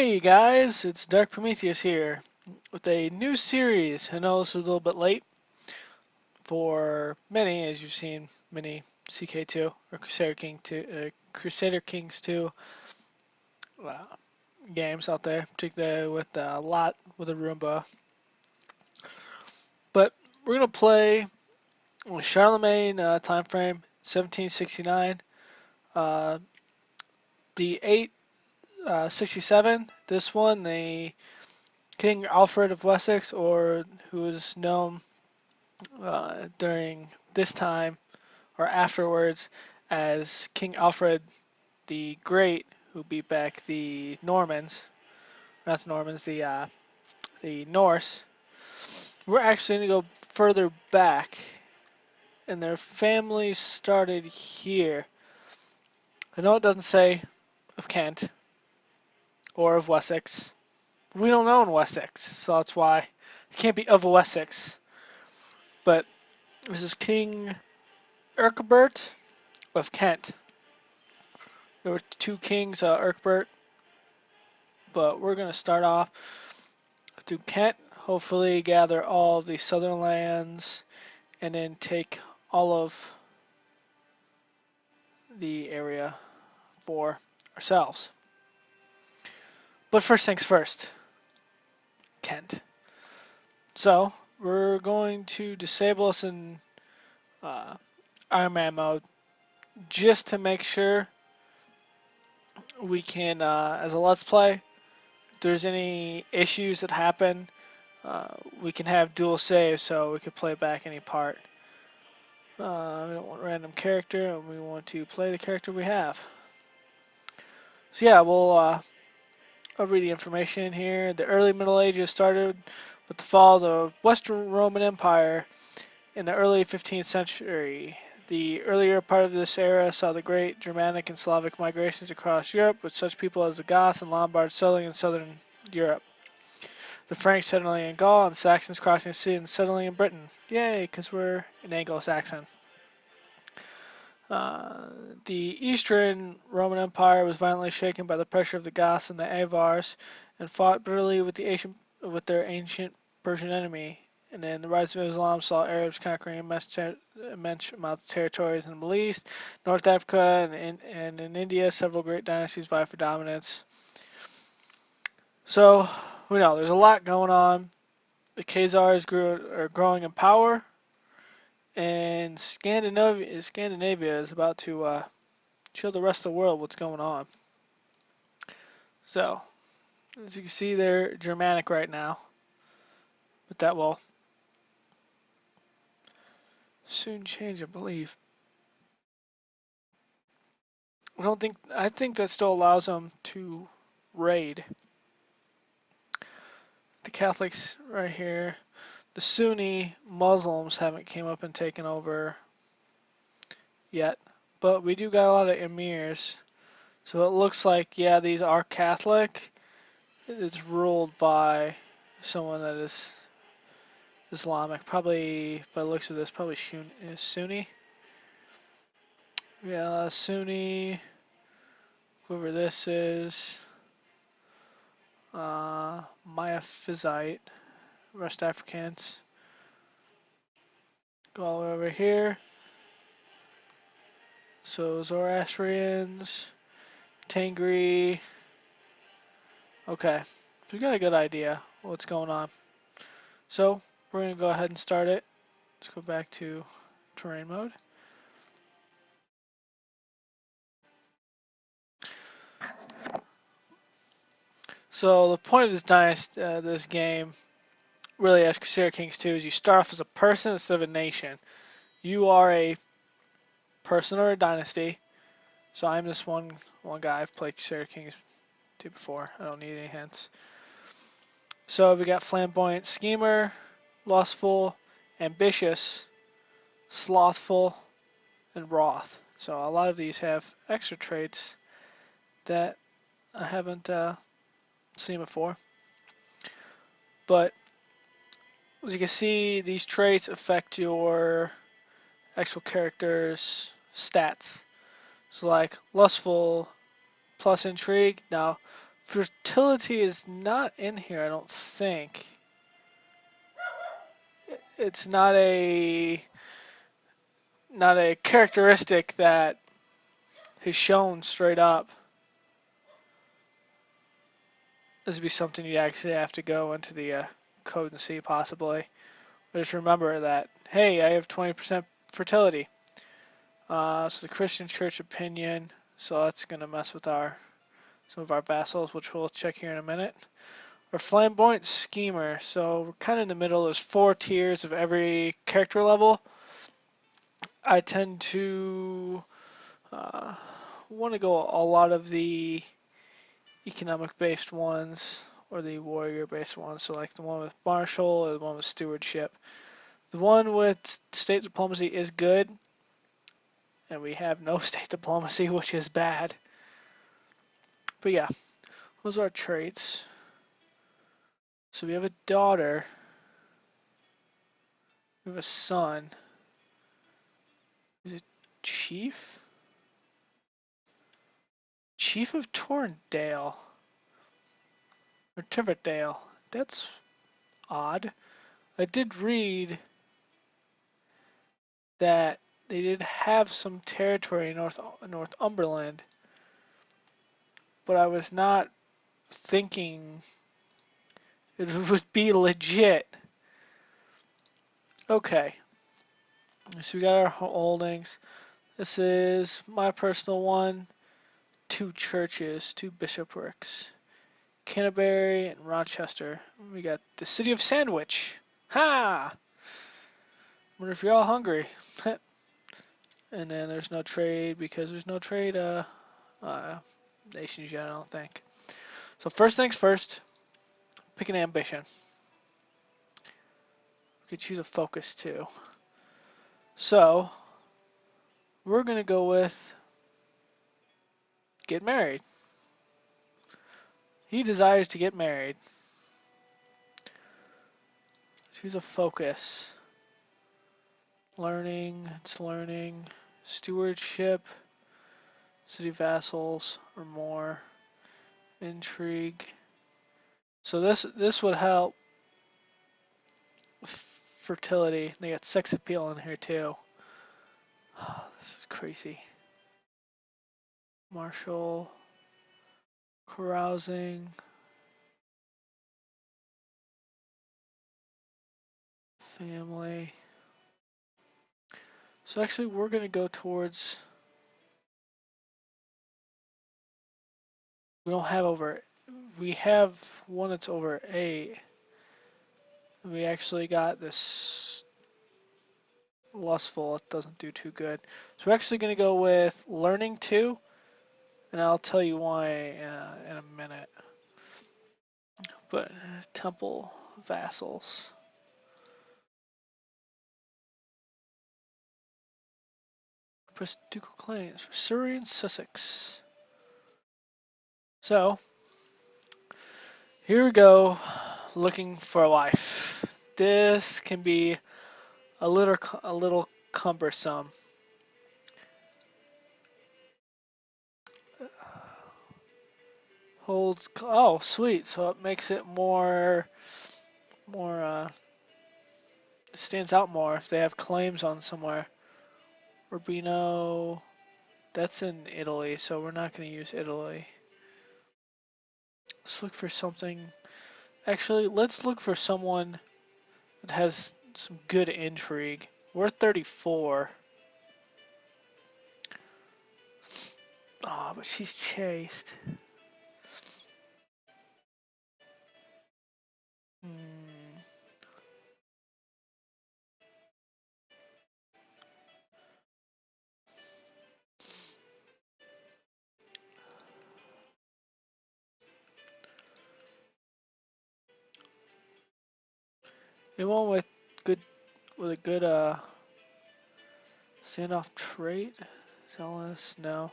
Hey guys, it's Dark Prometheus here with a new series. I know this is a little bit late for many, as you've seen many CK2 or Crusader King 2, Crusader Kings 2 uh, games out there, particularly with a lot with a Roomba. But we're gonna play Charlemagne time frame 1769, uh, the 867. This one, the King Alfred of Wessex, or who is known during this time or afterwards as King Alfred the Great, who beat back the Normans, not the Normans, the Norse. We're actually going to go further back, and their family started here. I know it doesn't say of Kent or of Wessex. We don't own Wessex, so that's why it can't be of Wessex. But this is King Ercbert of Kent. There were two kings, Ercbert, but we're going to start off through Kent, hopefully gather all of the southern lands, and then take all of the area for ourselves. But first things first, Kent. So we're going to disable us in Iron Man mode just to make sure we can, as a Let's Play, if there's any issues that happen, we can have dual saves so we can play back any part. We don't want random character, and we want to play the character we have. So yeah, I'll read the information here. The early Middle Ages started with the fall of the Western Roman Empire in the early 15th century. The earlier part of this era saw the great Germanic and Slavic migrations across Europe, with such people as the Goths and Lombards settling in southern Europe, the Franks settling in Gaul, and Saxons crossing the sea and settling in Britain. Yay, because we're an Anglo-Saxon. The Eastern Roman Empire was violently shaken by the pressure of the Goths and the Avars, and fought bitterly with their ancient Persian enemy. And then the rise of Islam saw Arabs conquering immense amounts of territories in the Middle East, North Africa, and in India. Several great dynasties vied for dominance. So we know there's a lot going on. The Khazars are growing in power, and Scandinavia is about to show the rest of the world what's going on. So, as you can see, they're Germanic right now, but that will soon change, I believe. I think that still allows them to raid. The Catholics right here. The Sunni Muslims haven't came up and taken over yet, but we do got a lot of emirs. So it looks like, yeah, these are Catholic. It's ruled by someone that is Islamic, probably by the looks of this, probably Sunni. Yeah, Sunni, whoever this is, Miaphysite, West Africans. Go all the way over here. So Zoroastrians, Tengri. Okay, so we got a good idea what's going on. So we're gonna go ahead and start it. Let's go back to terrain mode. So the point of this game, really as Crusader Kings 2, is you start off as a person instead of a nation. You are a person or a dynasty. So I'm this one guy. I've played Crusader Kings 2 before. I don't need any hints. So we got flamboyant, schemer, lustful, ambitious, slothful, and wroth. So a lot of these have extra traits that I haven't seen before. But as you can see, these traits affect your actual character's stats. So like lustful plus intrigue. Now Fertility is not in here, I don't think. It's not a characteristic that is shown straight up. This would be something you actually have to go into the code and see possibly. But just remember that, hey, I have 20% fertility. So the Christian church opinion, so that's going to mess with some of our vassals, which we'll check here in a minute. Or flamboyant schemer, so we're kind of in the middle. There's 4 tiers of every character level. I tend to want to go a lot of the economic based ones or the warrior based ones, so like the one with martial or the one with stewardship. The one with state diplomacy is good, and we have no state diplomacy, which is bad. But yeah, those are our traits. So we have a daughter, we have a son. Is it chief? Chief of Torrendale or Tiverdale. That's odd. I did read that they did have some territory in Northumberland, but I was not thinking it would be legit. Okay, so we got our holdings. This is my personal one. 2 churches, 2 bishoprics. Canterbury and Rochester. We got the city of Sandwich. Ha! Wonder if you're all hungry. And then there's no trade because there's no trade nations yet, I don't think. So first things first, pick an ambition. We could choose a focus too. So we're gonna go with get married. He desires to get married. Choose a focus. Learning, it's learning. Stewardship, city vassals or more. Intrigue. So this would help with fertility. They got sex appeal in here too. Oh, this is crazy. Martial, carousing, family. So actually we're gonna go towards, we don't have over, we have one that's over 8. We actually got this lustful, it doesn't do too good. So we're actually gonna go with learning 2, and I'll tell you why in a minute. But temple vassals. Press ducal claims for Surrey and Sussex. So here we go, looking for a wife. This can be a little cumbersome. Holds, oh sweet, so it makes it more stands out more if they have claims on somewhere. Urbino, that's in Italy, so we're not going to use Italy. Let's look for something. Actually, let's look for someone that has some good intrigue. We're 34. Oh, but she's chaste. Hmm. Anyone with a good standoff trait? Zealous? No.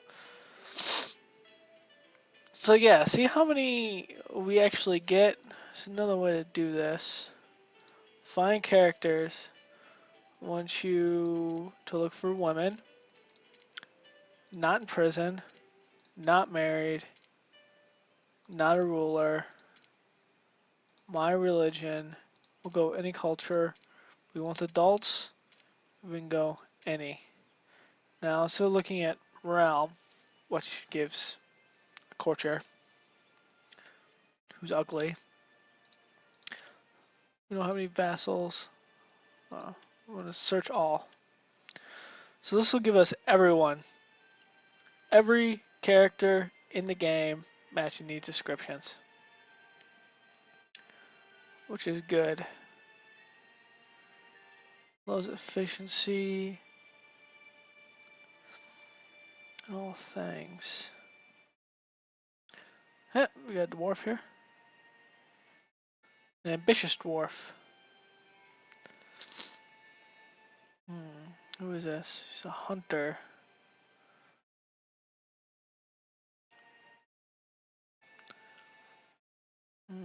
So yeah, see how many we actually get? There's another way to do this. Find characters. Want you to look for women. Not in prison. Not married. not a ruler. My religion. We'll go any culture. We want adults. We can go any. Now, so looking at realm, which gives a courtier who's ugly. We don't have any vassals. I'm going to search all. So this will give us everyone. Every character in the game matching these descriptions. Which is good. Lows efficiency. All things. Heh, we got a dwarf here. An ambitious dwarf. Who is this? He's a hunter. I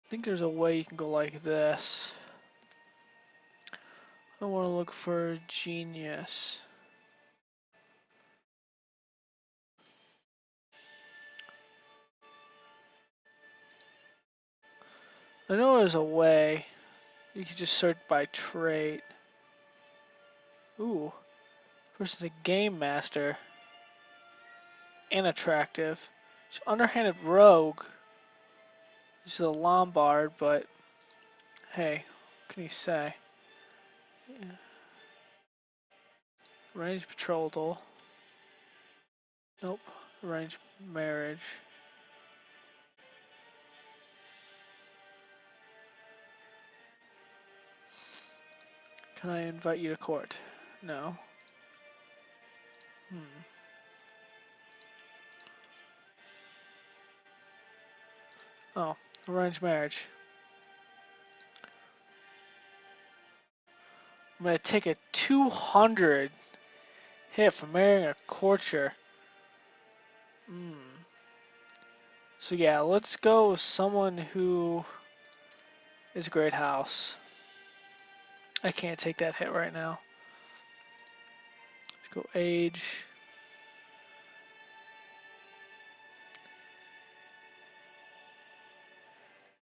think there's a way you can go like this. I want to look for genius. I know there's a way. You can just search by trait. Ooh, person's a game master. And attractive. She's underhanded rogue. She's a Lombard, but hey, what can you say? Yeah. Arranged betrothal. Nope. Arranged marriage. Can I invite you to court? No. Oh, arranged marriage. I'm gonna take a 200 hit for marrying a courtier. So yeah, let's go with someone who is a great house. I can't take that hit right now. Let's go age.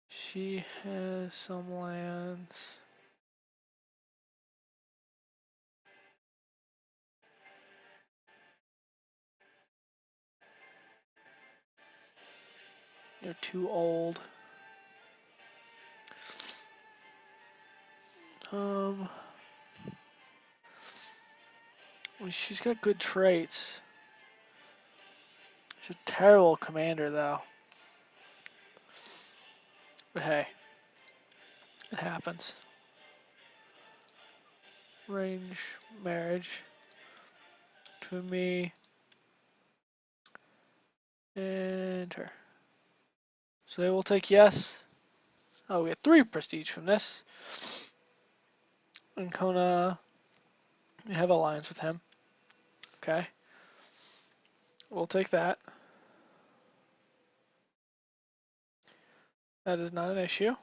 She has some lands. You're too old. She's got good traits. She's a terrible commander, though. But hey, it happens. Range marriage between me and her. So they will take yes. Oh, we get 3 prestige from this. And Kona, we have alliance with him. Okay. We'll take that. That is not an issue.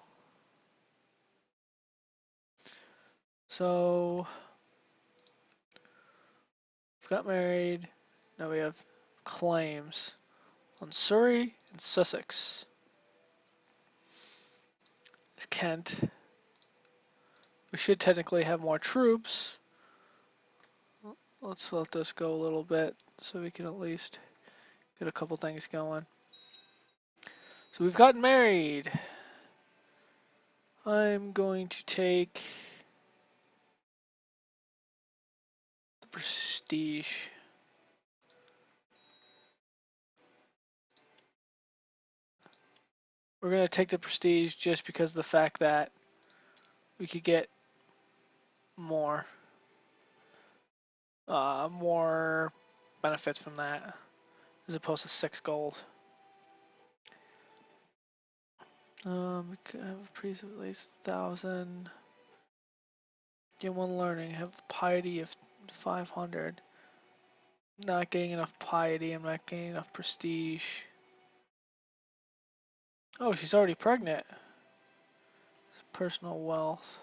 So, we've got married. Now we have claims on Surrey and Sussex. It's Kent. We should technically have more troops. Let's let this go a little bit so we can at least get a couple things going. So we've gotten married. I'm going to take the prestige. We're going to take the prestige just because of the fact that we could get more more benefits from that as opposed to 6 gold. We could have a priest of at least 1,000. Get 1 learning. Have piety of 500. Not getting enough piety. I'm not getting enough prestige. Oh, she's already pregnant. Personal wealth.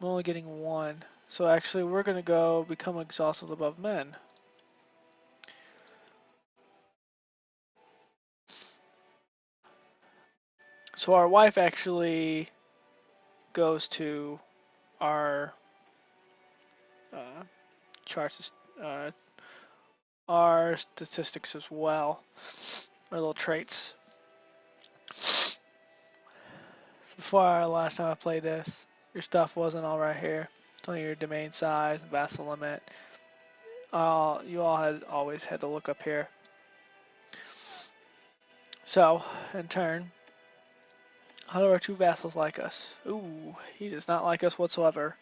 I'm only getting one. So actually, we're going to go become exalted above men. So our wife actually goes to our uh, charts, uh, our statistics as well, our little traits. So before our last time I played this, your stuff wasn't all right here. It's only your domain size, vassal limit. You all had always had to look up here. So, in turn, how do our two vassals like us? Ooh, he does not like us whatsoever.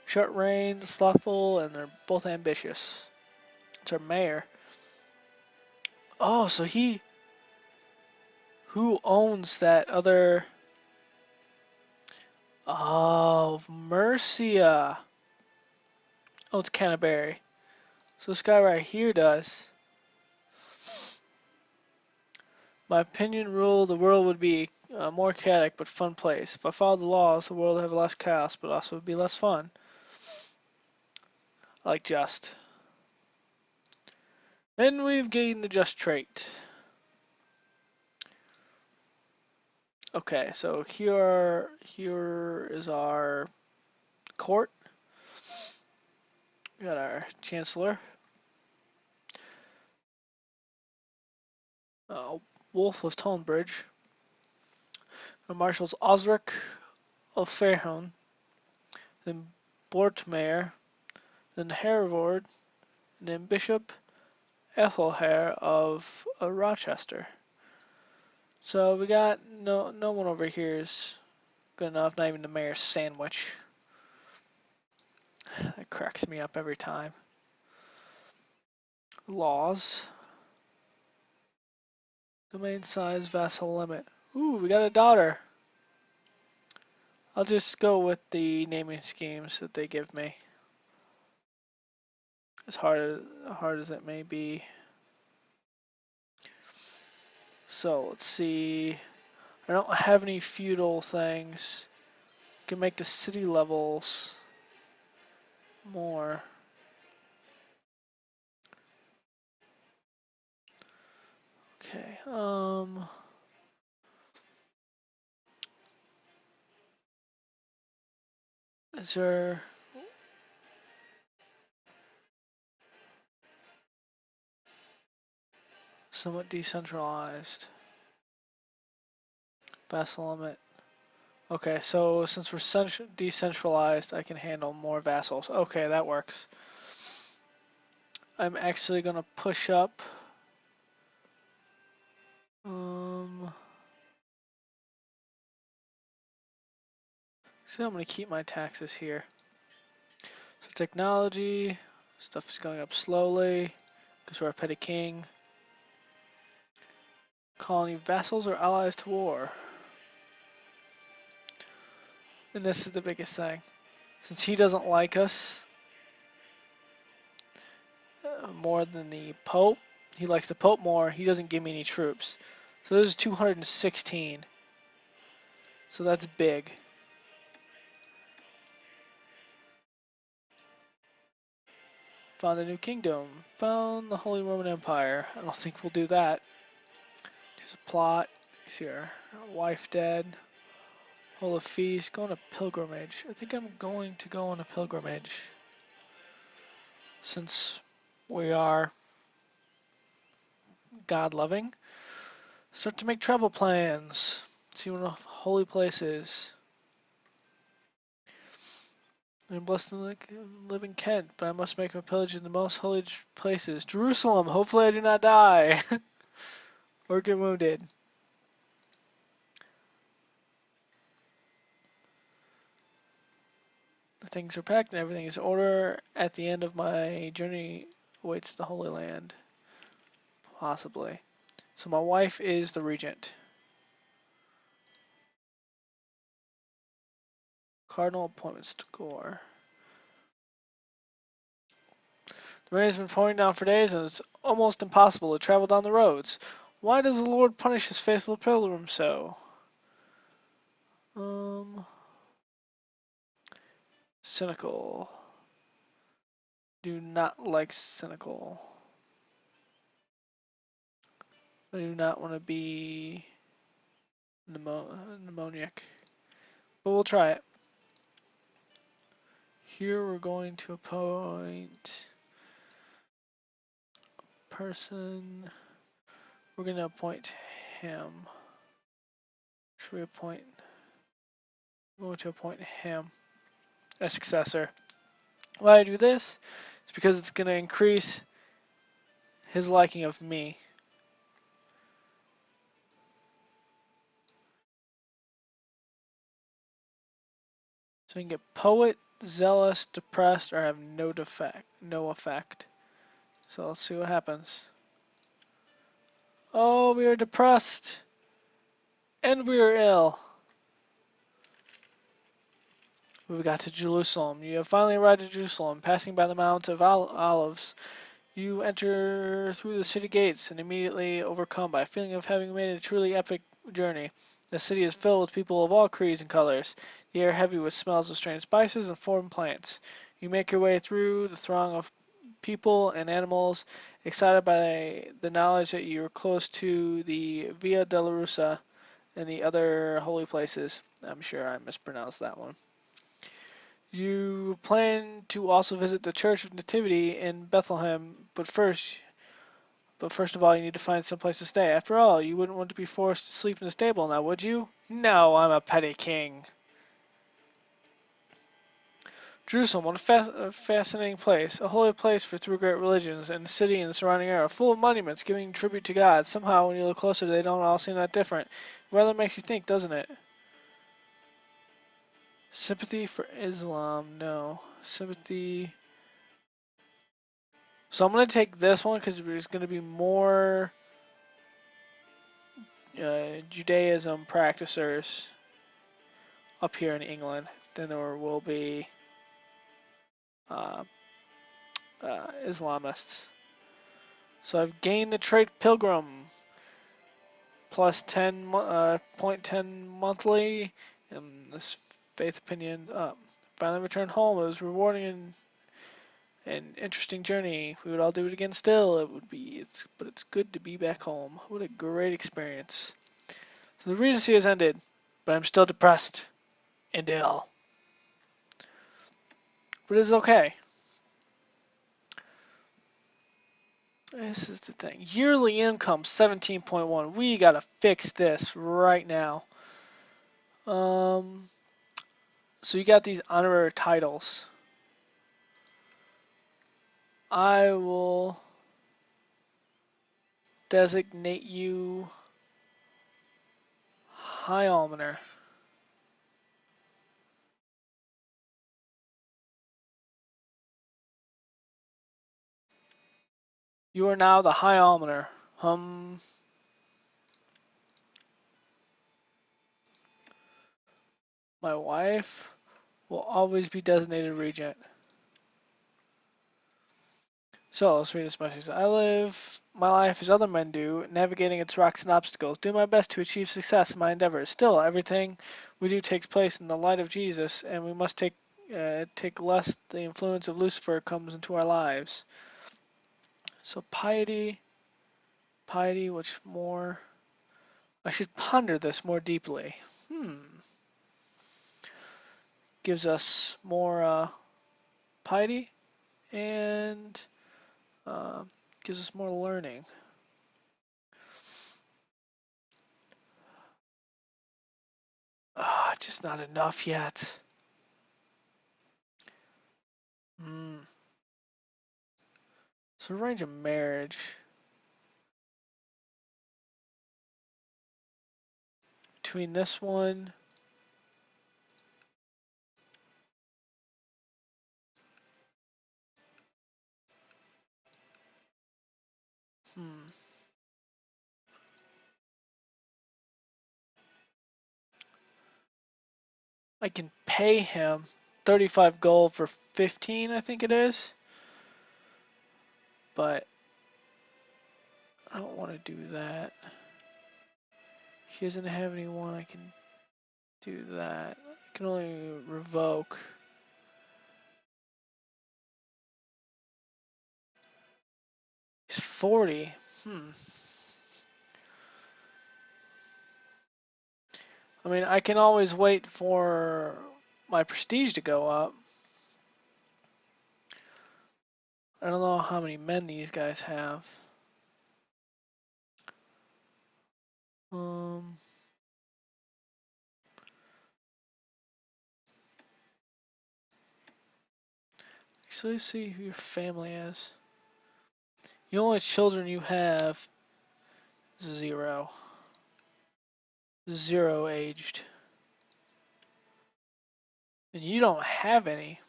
Short range, slothful, and they're both ambitious. It's our mayor. Oh, so who owns that other? Oh, Mercia owns Canterbury. So this guy right here does. My opinion rule, the world would be a more chaotic but fun place. If I followed the laws, the world would have less chaos, but also would be less fun. I like just. And we've gained the just trait. Okay, so here is our court. We got our chancellor, Wolf of Tonbridge, our marshals Osric of Fairhone, then Bortmere, then Hereward, and then Bishop Ethelhere of Rochester. So we got no one over here is good enough, not even the mayor's sandwich. That cracks me up every time. Laws. Domain size, vassal limit. Ooh, we got a daughter. I'll just go with the naming schemes that they give me. As hard as it may be. So let's see. I don't have any feudal things. Can make the city levels more. Okay. Is there somewhat decentralized? Vassal limit. Okay, so since we're decentralized, I can handle more vassals. Okay, that works. I'm actually gonna push up. So I'm gonna keep my taxes here. So technology, stuff is going up slowly because we're a petty king. Colony vassals or allies to war. And this is the biggest thing. Since he doesn't like us more than the Pope, he likes the Pope more, he doesn't give me any troops. So this is 216. So that's big. Found a new kingdom. Found the Holy Roman Empire. I don't think we'll do that. Here's a plot. Here. Wife dead. Hold a feast. Go on a pilgrimage. I think I'm going to go on a pilgrimage. Since we are God-loving. Start to make travel plans. See what a holy place is. I'm blessed to live in Kent, but I must make a pillage in the most holy places. Jerusalem. Hopefully I do not die. Or get wounded. The things are packed and everything is in order. At the end of my journey awaits the Holy Land. Possibly. So my wife is the regent. Cardinal appointments to Gore. The rain has been pouring down for days and it's almost impossible to travel down the roads. Why does the Lord punish his faithful pilgrims so? Cynical. Do not like cynical. I do not want to be pneumoniac. But we'll try it. Here we're going to appoint a person. We're going to appoint him. Should we appoint? We're going to appoint him as successor. Why I do this? It's because it's going to increase his liking of me. So you can get poet, zealous, depressed, or have no effect. So let's see what happens. Oh, we are depressed. And we are ill. We got to Jerusalem. You have finally arrived at Jerusalem. Passing by the Mount of Olives, you enter through the city gates and immediately overcome by a feeling of having made a truly epic journey. The city is filled with people of all creeds and colors. The air heavy with smells of strange spices and foreign plants. You make your way through the throng of people and animals, excited by the knowledge that you are close to the Via Dolorosa and the other holy places. I'm sure I mispronounced that one. You plan to also visit the Church of Nativity in Bethlehem, but first of all, you need to find some place to stay. After all, you wouldn't want to be forced to sleep in the stable now, would you? No, I'm a petty king. Jerusalem, what a fascinating place, a holy place for three great religions, and the city and the surrounding area, full of monuments giving tribute to God. Somehow, when you look closer, they don't all seem that different. It rather makes you think, doesn't it? Sympathy for Islam, no. Sympathy. So I'm going to take this one because there's going to be more Judaism practicers up here in England than there will be uh, Islamists. So I've gained the trait Pilgrim plus 10 0.10 monthly, and this faith opinion up. Finally returned home. It was rewarding and an interesting journey. We would all do it again still. But it's good to be back home. What a great experience. So the Regency has ended, but I'm still depressed and ill. But it's okay. This is the thing. Yearly income 17.1. We gotta fix this right now. So you got these honorary titles. I will designate you High Almoner. You are now the High Almoner. My wife will always be designated regent. So let's read this message. I live my life as other men do, navigating its rocks and obstacles. Do my best to achieve success in my endeavors. Still, everything we do takes place in the light of Jesus, and we must take lest the influence of Lucifer comes into our lives. So piety, which more? I should ponder this more deeply. Gives us more piety and gives us more learning. Just not enough yet. So arrange a marriage. Between this one. I can pay him 35 gold for 15, I think it is. But I don't want to do that. He doesn't have anyone I can do that. I can only revoke. 40. I mean, I can always wait for my prestige to go up. I don't know how many men these guys have. So let's see who your family is. The only children you have, 0. 0 aged. And you don't have any.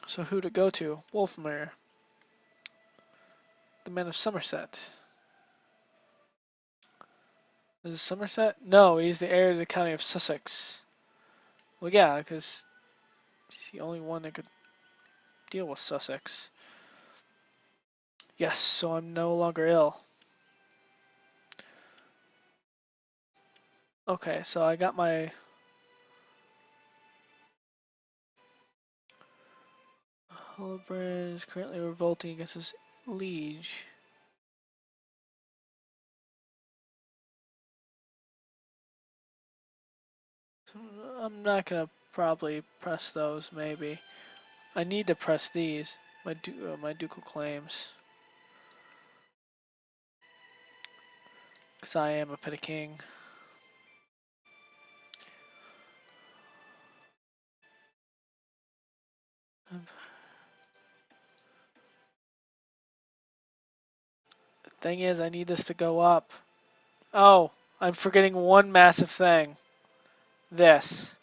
So who to go to? Wolfmere. The man of Somerset. Is it Somerset? No, he's the heir to the county of Sussex. Well, yeah, because he's the only one that could deal with Sussex. Yes, so I'm no longer ill. Okay, so I got my Hullbrand is currently revolting against his liege. I'm not gonna probably press those. Maybe I need to press these. My ducal claims, because I am a petty king. The thing is, I need this to go up. Oh, I'm forgetting one massive thing. This.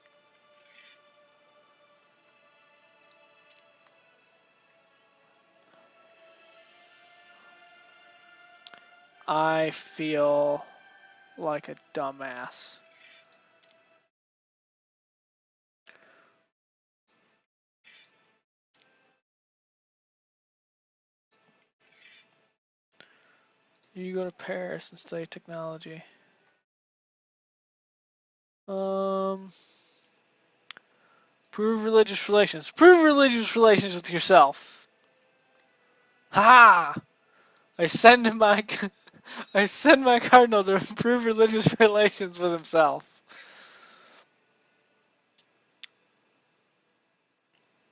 I feel like a dumbass. You go to Paris and study technology. Prove religious relations. Prove religious relations with yourself. Ha! I send my I send my cardinal to improve religious relations with himself.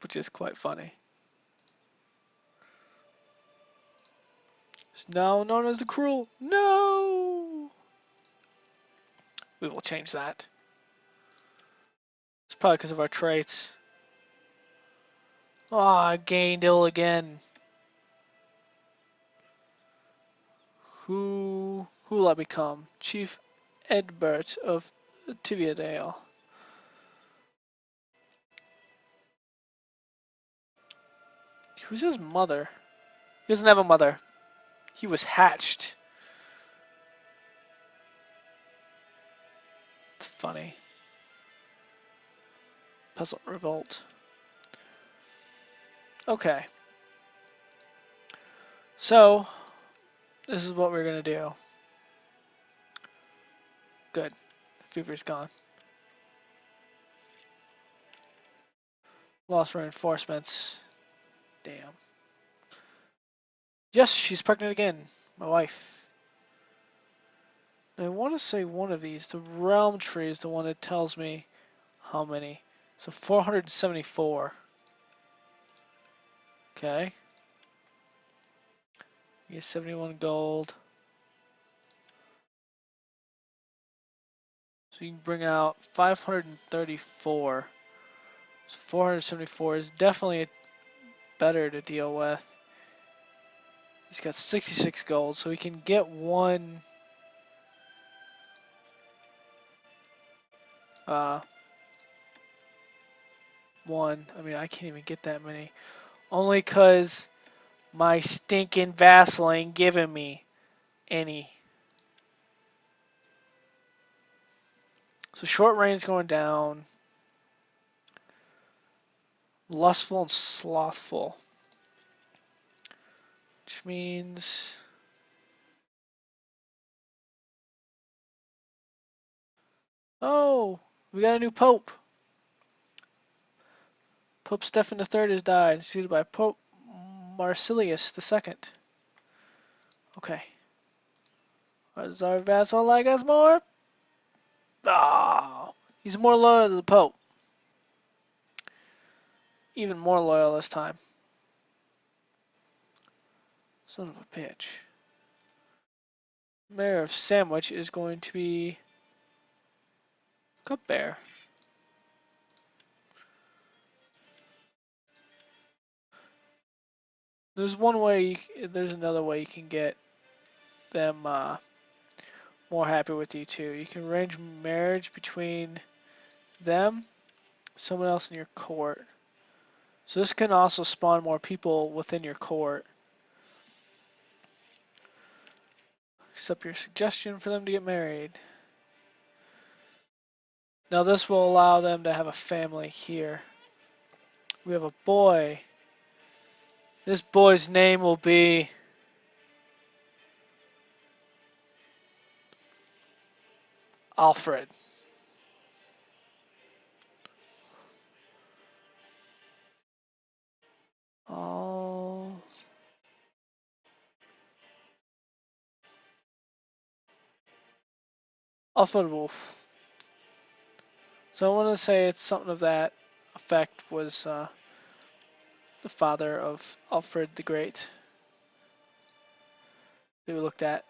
Which is quite funny. It's now known as the cruel. No! We will change that. It's probably because of our traits. Oh, I gained ill again. Who will I become? Chief Edbert of Tiviadale. Who's his mother? He doesn't have a mother. He was hatched. It's funny. Puzzle revolt. Okay. So, this is what we're going to do. Good. Fever's gone. Lost reinforcements. Damn. Yes, she's pregnant again. My wife. I want to say one of these. The realm tree is the one that tells me how many. So 474. Okay. You get 71 gold. So you can bring out 534. So 474 is definitely better to deal with. He's got 66 gold, so he can get one. I mean, I can't even get that many. Only because my stinking vassal ain't giving me any. So short range going down. Lustful and slothful. Which means... Oh, we got a new pope. Pope Stephen III has died, succeeded by Pope Marsilius II. Okay. Does our vassal like us more? Oh, he's more loyal to the Pope. Even more loyal this time. Son of a bitch. Mayor of Sandwich is going to be Cupbearer. There's one way. There's another way you can get them more happy with you too. You can arrange marriage between them, someone else in your court. So this can also spawn more people within your court. Accept your suggestion for them to get married. Now this will allow them to have a family here. We have a boy. This boy's name will be Alfred. Oh. Alfred Wolf. So I want to say it's something of that effect was the father of Alfred the Great that we looked at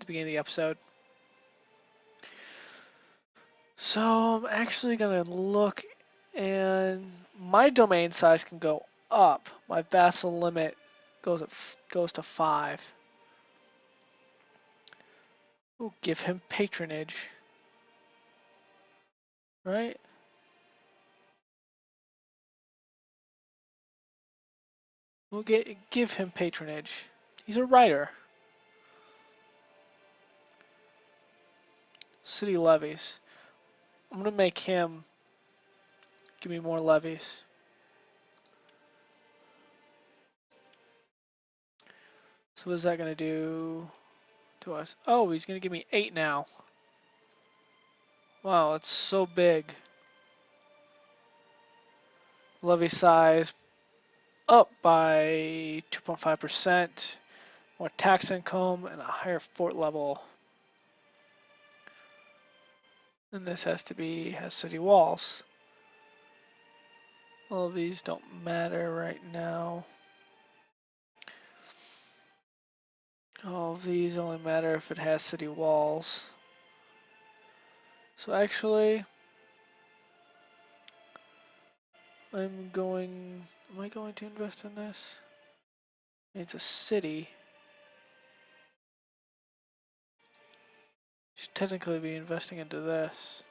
the beginning of the episode. So I'm actually gonna look, and my domain size can go up. My vassal limit goes to 5. We'll give him patronage, right? We'll give him patronage. He's a writer. City levies. I'm gonna make him give me more levies. So what is that gonna do to us? Oh, he's gonna give me 8 now. Wow, it's so big. Levy size up by 2.5%. More tax income and a higher fort level. And this has city walls. All of these don't matter right now. All of these only matter if it has city walls. So actually, am I going to invest in this? It's a city. Should technically be investing into this.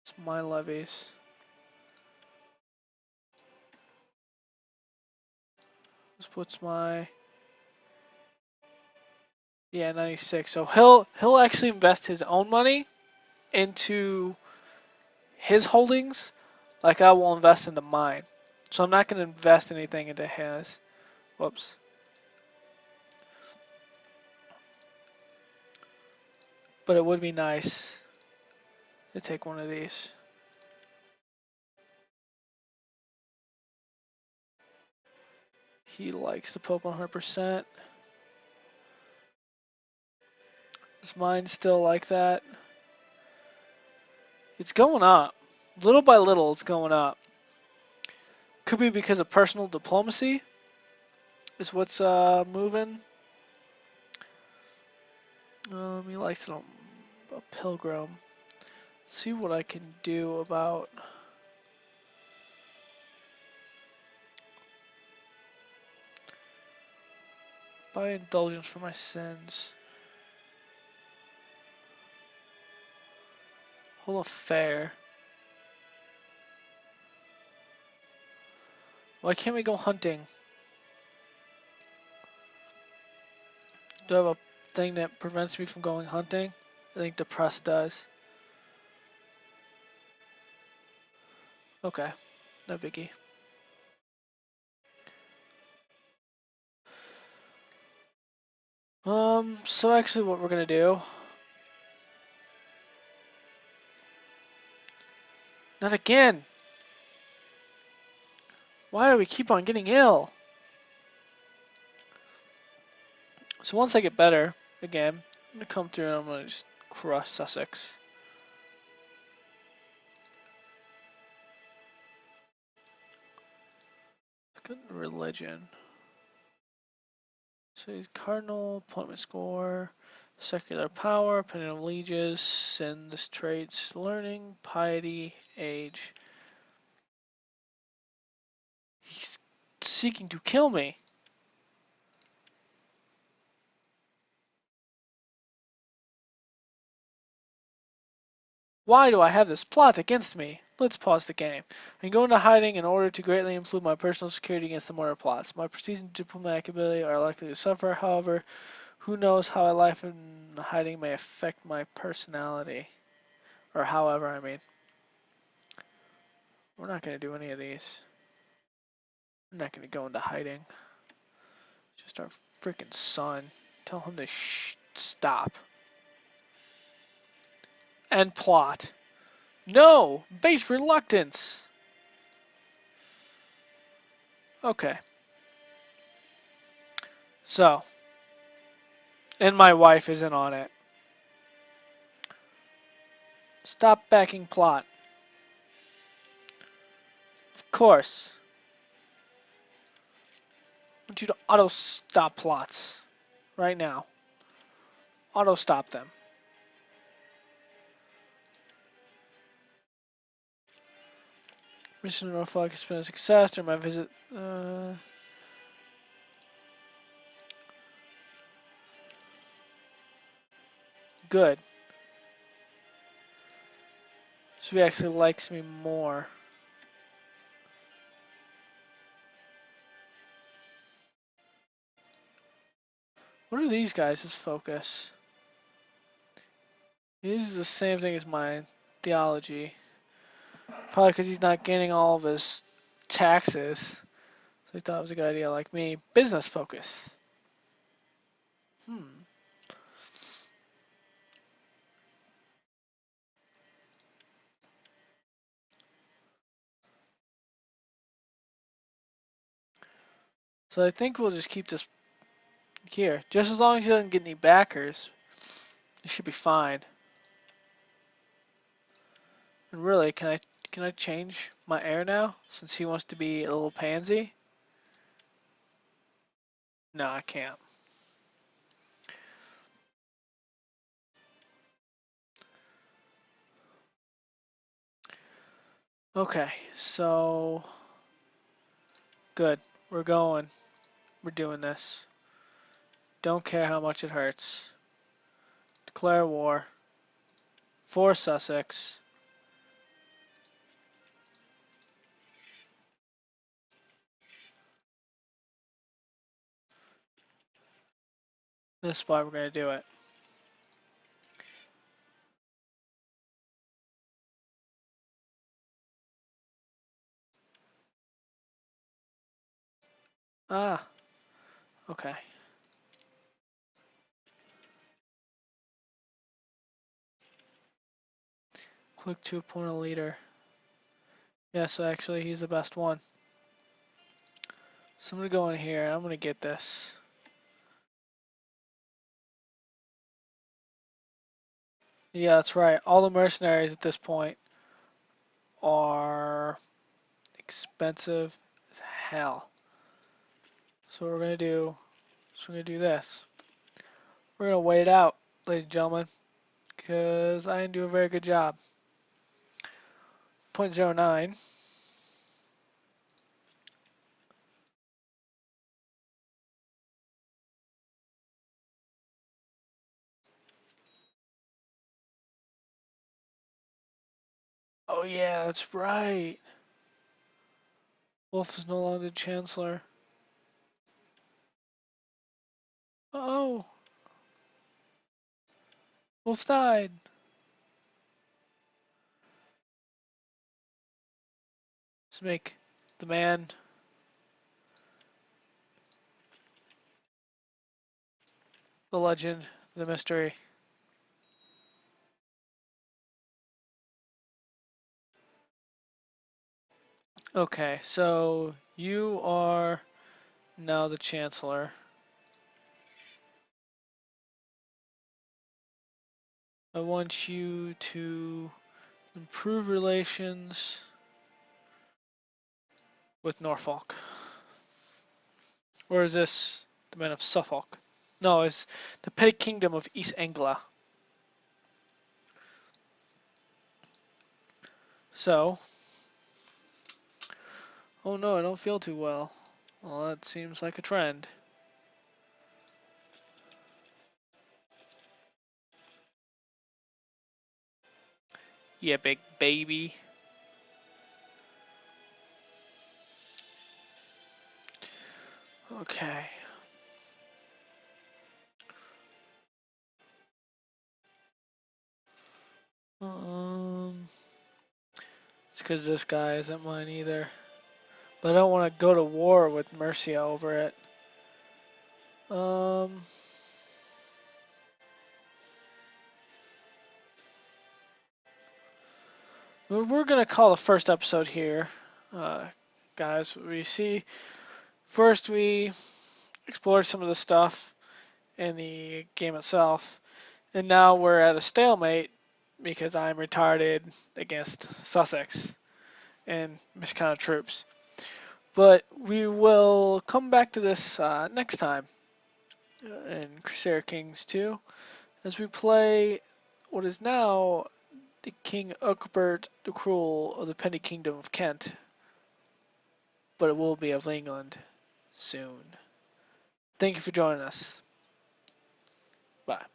It's my levies. This puts my 96. So he'll actually invest his own money into his holdings, like I will invest into mine. So I'm not going to invest anything into his. Whoops. But it would be nice to take one of these. He likes the Pope 100%. Is mine still like that? It's going up. Little by little, it's going up. Could be because of personal diplomacy is what's moving. He likes it on a pilgrim. See what I can do about buy indulgence for my sins. Hold a fair. Why can't we go hunting? Do I have a thing that prevents me from going hunting? I think the press does. Okay, no biggie. So actually what we're gonna do, not again. Why do we keep on getting ill? So once I get better, again, I'm going to come through and I'm going to just crush Sussex. Good religion. So cardinal, appointment score, secular power, opinion of lieges, sins, traits, learning, piety, age. He's seeking to kill me. Why do I have this plot against me? Let's pause the game. I go into hiding in order to greatly improve my personal security against the murder plots. My prestige and diplomatic ability are likely to suffer, however, who knows how a life in hiding may affect my personality. Or however, I mean. We're not going to do any of these. We're not going to go into hiding. Just our freaking son. Tell him to stop. End plot. No! Base reluctance! Okay. So. And my wife isn't on it. Stop backing plot. Of course. I want you to auto stop plots. Right now. Auto stop them. Mission to Norfolk has been a success during my visit. Good. So he actually likes me more. What are these guys' focus? This is the same thing as mine. Theology. Probably because he's not getting all of his taxes. So he thought it was a good idea like me. Business focus. So I think we'll just keep this here. Just as long as he doesn't get any backers, it should be fine. And really, can I change my heir now? Since he wants to be a little pansy? No, I can't. Okay, so good. We're going. We're doing this. Don't care how much it hurts. Declare war. For Sussex. This is why we're going to do it. Ah, okay. Click to appoint a leader. Yeah, so actually he's the best one. So I'm going to go in here. I'm going to get this. Yeah, that's right. All the mercenaries at this point are expensive as hell. So what we're going to do is we're going to do this. We're going to wait it out, ladies and gentlemen, because I didn't do a very good job. 0.09. Oh yeah, that's right. Wolf is no longer Chancellor. Oh, Wolf died. Let's make the man the legend, the mystery. Okay, so You are now the Chancellor. I want you to improve relations with Norfolk. Or is this the man of Suffolk? No, it's the petty kingdom of East Anglia. So, oh no, I don't feel too well. Well, that seems like a trend. Yeah, big baby. Okay. It's because this guy isn't mine either. But I don't want to go to war with Mercia over it. Um, we're gonna call the first episode here, guys. We see first we explored some of the stuff in the game itself, and now we're at a stalemate because I'm retarded against Sussex and miscounted troops. But we will come back to this next time in Crusader Kings 2 as we play what is now the King Egbert the Cruel of the Penny Kingdom of Kent, but it will be of England soon. Thank you for joining us. Bye.